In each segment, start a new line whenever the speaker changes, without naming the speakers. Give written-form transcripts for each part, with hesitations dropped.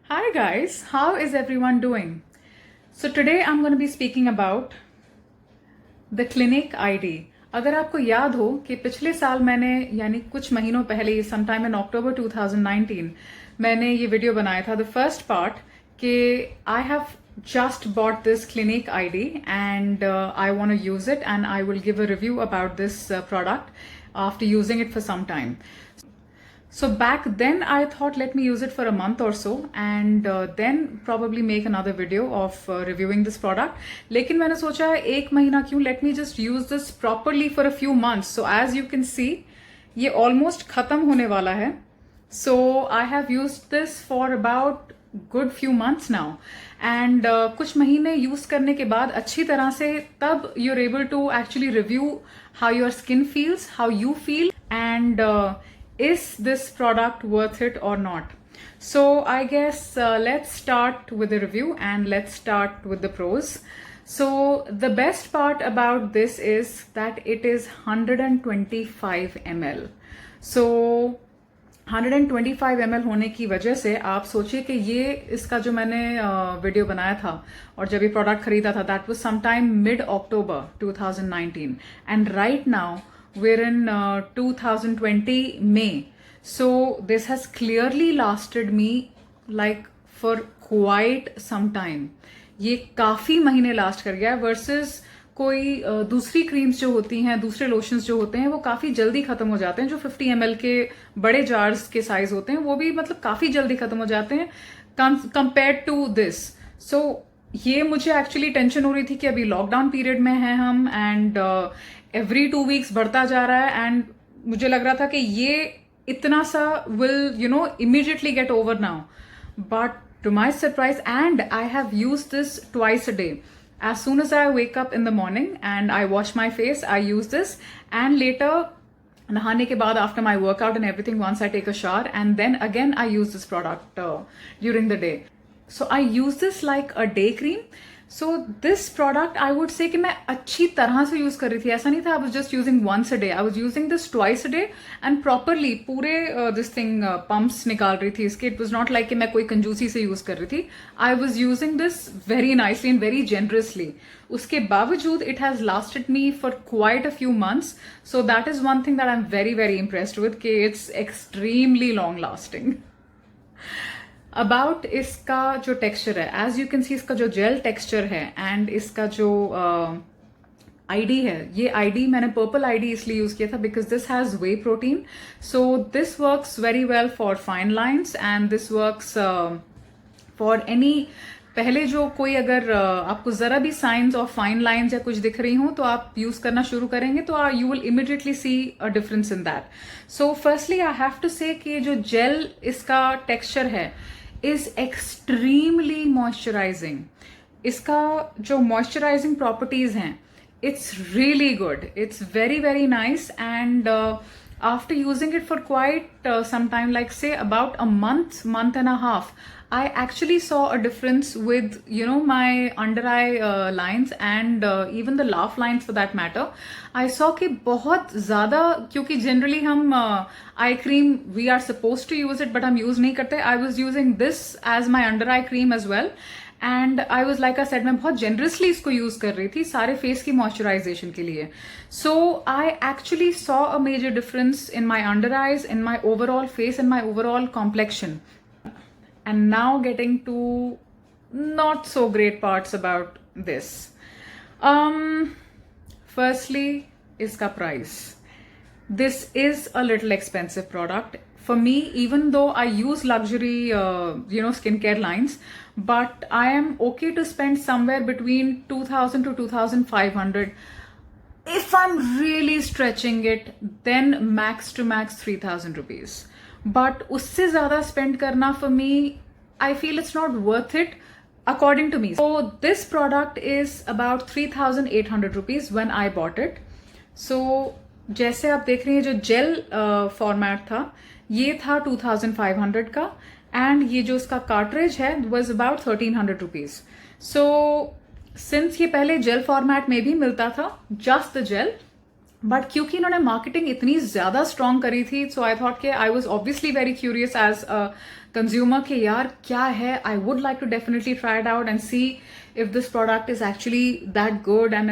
Hi guys, how is everyone doing? So today I'm going to be speaking about the Clinique ID. अगर आपको याद हो कि पिछले साल मैंने यानी कुछ महीनों पहले समटाइम इन अक्टूबर 2019 मैंने ये वीडियो बनाया था द फर्स्ट पार्ट कि I have just bought this Clinique ID and I want to use it and I will give a review about this product after using it for some time. So back then I thought let me use it for a month or so and then probably make another video of reviewing this product. लेकिन मैंने सोचा एक महीना क्यों, let me just use this properly for a few months. So as you can see ये almost खत्म होने वाला है. So I have used this for about good few months now and कुछ महीने यूज करने के बाद अच्छी तरह से तब you're able to actually review how your skin feels, how you feel and is this product worth it or not. So I guess let's start with the review and let's start with the pros. So the best part about this is that it is 125 ml. So 125 ml होने की वजह से आप सोचिए कि ये इसका जो मैंने वीडियो बनाया था और जब ये प्रोडक्ट खरीदा था that was sometime mid October 2019 and right now we're in 2020 May. So this has clearly lasted me like for quite some time. ये काफी महीने लास्ट कर गया है वर्सेस कोई दूसरी क्रीम्स जो होती हैं, दूसरे लोशंस जो होते हैं वो काफी जल्दी खत्म हो जाते हैं. जो 50 ml के बड़े जार्स के साइज होते हैं वो भी मतलब काफी जल्दी खत्म हो जाते हैं कंपेयर टू दिस. सो ये मुझे एक्चुअली टेंशन हो रही थी कि अभी लॉकडाउन पीरियड में हैं हम एंड एवरी 2 वीक्स बढ़ता जा रहा है एंड मुझे लग रहा था कि ये इतना सा will immediately get over now. But to my surprise and I have use this twice a day. As soon as I wake up in the morning and I wash my face, I use this and later नहाने के बाद after my workout and everything once I take a shower and then again I use this product during the day. So I use this like a day cream. So this product I would say कि मैं अच्छी तरह से use कर रही थी. ऐसा नहीं था I was just using once a day. I was using this twice a day and properly पूरे this thing pumps निकाल रही थी इसके. It was not like कि मैं कोई कंजूसी से यूज कर रही थी. I was using this very nicely and very generously. उसके बावजूद it has lasted me for quite a few months. So that is one thing that I'm very very impressed with कि it's extremely long lasting. About इसका जो texture है, as you can see इसका जो jail texture है and इसका जो ID है, ये आईडी मैंने पर्पल आईडी इसलिए यूज किया था because this has way protein. So this works very well for fine lines and this works for any. पहले जो कोई अगर आपको जरा भी साइंस ऑफ फाइन लाइन्स या कुछ दिख रही हो तो आप यूज करना शुरू करेंगे तो you will immediately see a difference in that. So firstly I have to say कि जो जेल इसका टेक्सचर है is extremely moisturizing. इसका जो moisturizing properties हैं it's really good. It's very very nice and after using it for quite some time, like say about a month and a half, I actually saw a difference with my under eye lines and even the laugh lines for that matter. I saw कि बहुत ज़्यादा, क्योंकि generally हम eye cream we are supposed to use it but हम use नहीं करते. I was using this as my under eye cream as well and I was like I said मैं बहुत generously इसको use कर रही थी सारे face की moisturization के लिए. So I actually saw a major difference in my under eyes, in my overall face and my overall complexion. And now getting to not so great parts about this. Firstly, iska price. This is a little expensive product. For me, even though I use luxury, skincare lines, but I am okay to spend somewhere between 2,000 to 2,500. If I'm really stretching it, then max to max 3,000 rupees. But उससे ज़्यादा spend करना for me, I feel it's not worth it according to me. So this product is about 3,800 rupees when I bought it. So जैसे आप देख रहे हैं जो jail format था ये था 2,500 का एंड ये जो उसका कार्ट्रिज है was about 1,300 rupees. So since ये पहले जेल फॉर्मेट में भी मिलता था जस्ट द जेल बट क्योंकि इन्होंने मार्केटिंग इतनी ज़्यादा स्ट्रॉन्ग करी थी, सो आई थॉट कि I was obviously very curious as a consumer कि यार क्या है, I would like to definitely try it out and see if this product is actually that good and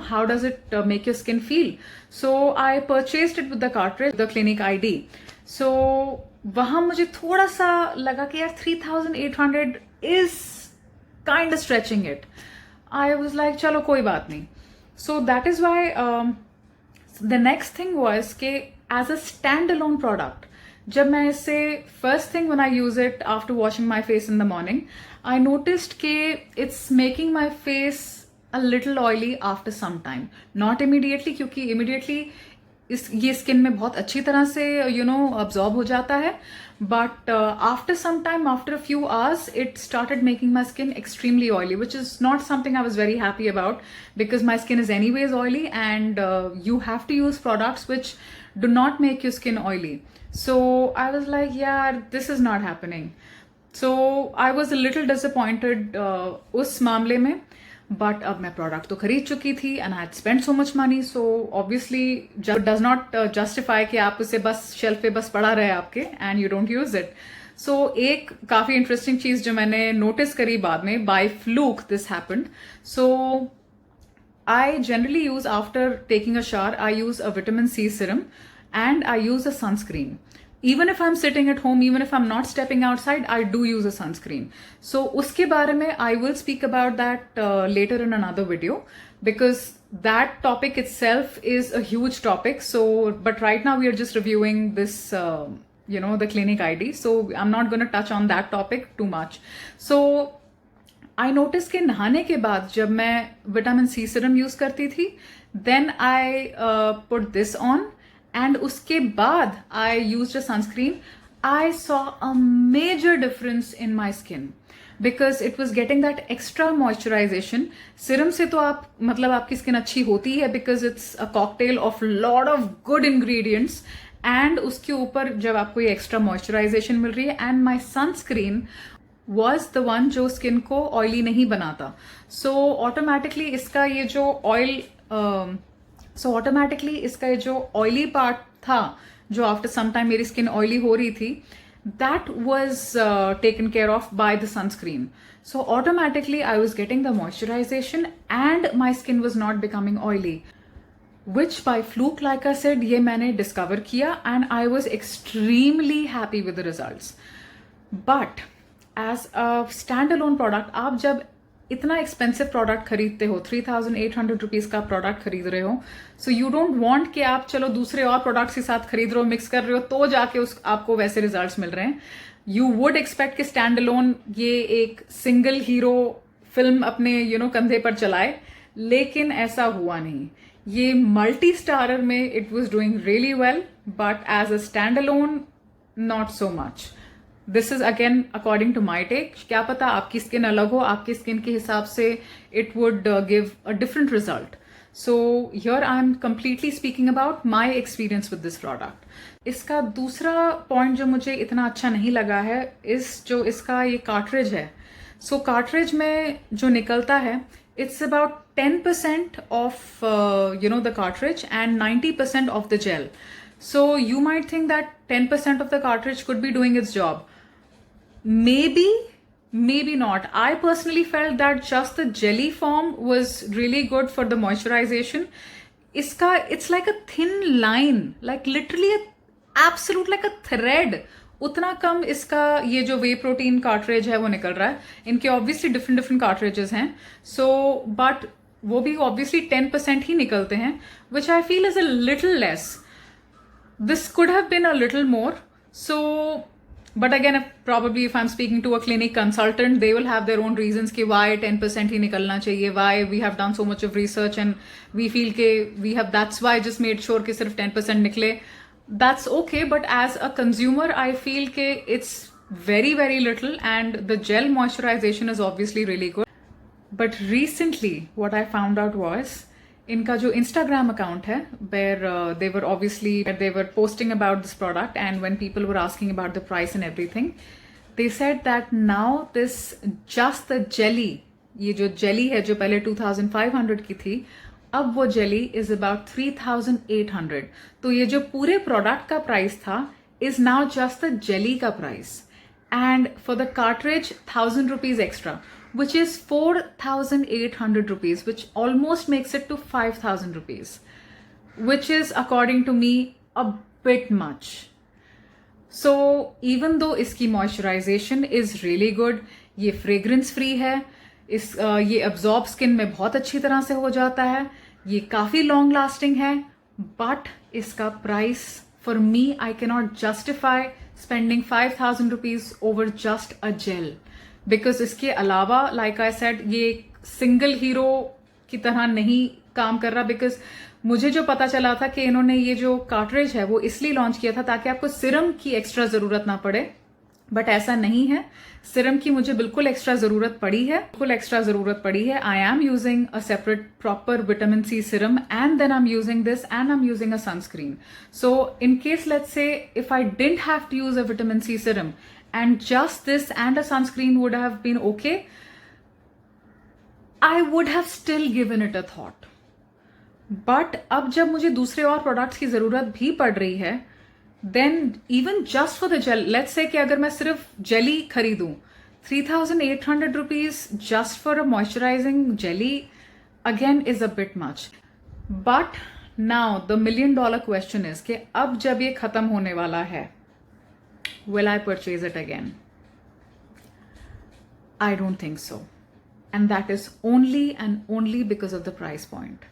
how does it make your skin feel. So I purchased it with the cartridge, the Clinique ID. So वहां मुझे थोड़ा सा लगा कि यार 3800 is kind of stretching it. I was like चलो कोई बात नहीं. So that is why the next thing was कि as a standalone product, जब मैं इसे first thing when I use it after washing my face in the morning, I noticed कि it's making my face a little oily after some time. Not immediately, क्योंकि immediately ये skin में बहुत अच्छी तरह से absorb हो जाता है, but after some time, after a few hours, it started making my skin extremely oily, which is not something I was very happy about, because my skin is anyways oily and you have to use products which do not make your skin oily. So I was like, yeah, this is not happening. So I was a little disappointed उस मामले में, but अब मैं product तो खरीद चुकी थी and I had spent so much money, so obviously does not justify कि आप उसे बस शेल्फ पे बस पड़ा रहे आपके and you don't use it. So एक काफ़ी इंटरेस्टिंग चीज़ जो मैंने नोटिस करी बाद में, by fluke this happened. So I generally use, after taking a shower, I use a vitamin C serum and I use a sunscreen. Even if I'm sitting at home, even if I'm not stepping outside, I do use a sunscreen. So उसके बारे में I will speak about that later in another video, because that topic itself is a huge topic. So, but right now we are just reviewing this, the Clinique ID. So I'm not going to touch on that topic too much. So I noticed कि नहाने के बाद जब मैं vitamin C serum use करती थी, then I put this on. And उसके बाद I used a sunscreen. I saw a major difference in my skin because it was getting that extra moisturization. Serum से तो आप मतलब आपकी skin अच्छी होती है because it's a cocktail of lot of good ingredients. And उसके ऊपर जब आपको ये extra moisturization मिल रही है, and my sunscreen was the one जो skin को oily नहीं बनाता. So automatically इसका ये जो oil ऑटोमेटिकली इसका जो ऑयली पार्ट था, जो आफ्टर सम टाइम मेरी स्किन ऑयली हो रही थी, that was taken care of by the sunscreen. So automatically I was getting the moisturisation and my skin was not becoming oily, which by fluke, like I said, ये मैंने discover किया and I was extremely happy with the results. But as a stand alone product, आप जब इतना expensive product खरीदते हो, 3800 rupees का product खरीद रहे हो, सो यू डोंट वांट कि आप चलो दूसरे और प्रोडक्ट्स के साथ खरीद रहे हो, मिक्स कर रहे हो, तो जाके आपको वैसे रिजल्ट्स मिल रहे हैं. यू वुड एक्सपेक्ट कि स्टैंड अलोन ये एक सिंगल हीरो फिल्म अपने कंधे पर चलाए, लेकिन ऐसा हुआ नहीं. ये मल्टी स्टारर में it was doing really well, but as a stand alone not so much. This is again according to my take. क्या पता आपकी स्किन अलग हो, आपकी स्किन के हिसाब से it would give a different result. So here I am completely speaking about my experience with this product. इसका दूसरा पॉइंट जो मुझे इतना अच्छा नहीं लगा है, जो इसका ये कार्ट्रिज है. सो कार्ट्रिज में जो निकलता है, it's about 10% of the cartridge and 90% of the gel. So you might think that 10% of the cartridge could be doing its job. Maybe not. I personally felt that just the jelly form was really good for the moisturization. It's like a thin line, like literally absolute like a thread. उतना कम इसका ये जो वे protein cartridge है वो निकल रहा है. इनके ऑब्वियसली डिफरेंट कार्ट्रिजेस हैं, सो बट वो भी ऑब्वियसली 10% ही निकलते हैं, which I feel is a little less. This could have been a little more. So but again probably if I'm speaking to a clinic consultant, they will have their own reasons कि why 10% ही निकलना चाहिए, why we have done so much of research and we feel कि we have, that's why I just made sure कि सिर्फ 10% निकले. That's okay, but as a consumer, I feel कि it's very, very little and the gel moisturization is obviously really good. But recently, what I found out was, इनका जो Instagram account है, where they were posting about this product, and when people were asking about the price and everything, they said that now just the jelly, ये जो jelly है जो पहले 2500 की थी, अब वो जेली इज अबाउट 3,800. तो ये जो पूरे प्रोडक्ट का प्राइस था is now just the jelly का price. And for the cartridge, 1,000 rupees extra, which is 4,800 rupees, which almost makes it to 5,000 rupees, which is, according to me, a bit much. So even though इसकी moisturization is really good, ये fragrance free है, ये absorb skin में बहुत अच्छी तरह से हो जाता है, ये काफ़ी long lasting है, but इसका price, for me, I cannot justify spending 5,000 rupees over just a gel, because इसके अलावा like I said ये single hero की तरह नहीं काम कर रहा. because मुझे जो पता चला था कि इन्होंने ये जो कार्ट्रिज है वो इसलिए लॉन्च किया था ताकि आपको सिरम की एक्स्ट्रा जरूरत ना पड़े, बट ऐसा नहीं है. सिरम की मुझे बिल्कुल एक्स्ट्रा जरूरत पड़ी है. I am using a separate proper vitamin C serum and then I am using this and I am using a sunscreen. So in case let's say if I didn't have to use a vitamin C serum and just this and a sunscreen would have been okay, I would have still given it a thought. But अब जब मुझे दूसरे और products की जरूरत भी पड़ रही है, then even just for the gel, let's say कि अगर मैं सिर्फ जेली खरीदूं, 3,800 rupees just for a moisturizing jelly again is a bit much. But now the $1 million question is कि अब जब ये खत्म होने वाला है, will I purchase it again? I don't think so. And that is only and only because of the price point.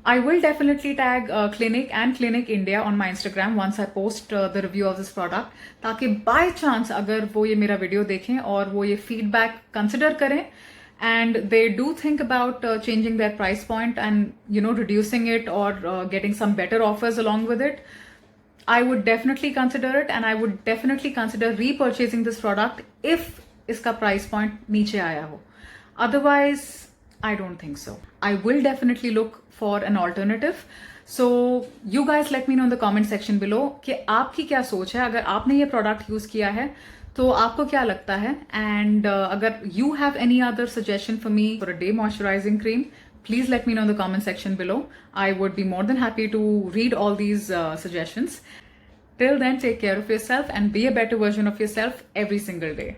I will definitely tag Clinic and Clinic India on my Instagram once I post the review of this product, ताकि by chance अगर वो ये मेरा video देखें और वो ये feedback consider करें and they do think about changing their price point and reducing it or getting some better offers along with it, I would definitely consider it and I would definitely consider repurchasing this product if इसका price point नीचे आया हो. Otherwise, I don't think so. I will definitely look for an alternative. So you guys let me know in the comment section below कि आपकी क्या सोच है. अगर आपने ये प्रोडक्ट यूज किया है तो आपको क्या लगता है, एंड अगर you have any other suggestion for me for a day moisturizing cream, please let me know in the comment section below. I would be more than happy to read all these suggestions. Till then, take care of yourself and be a better version of yourself every single day.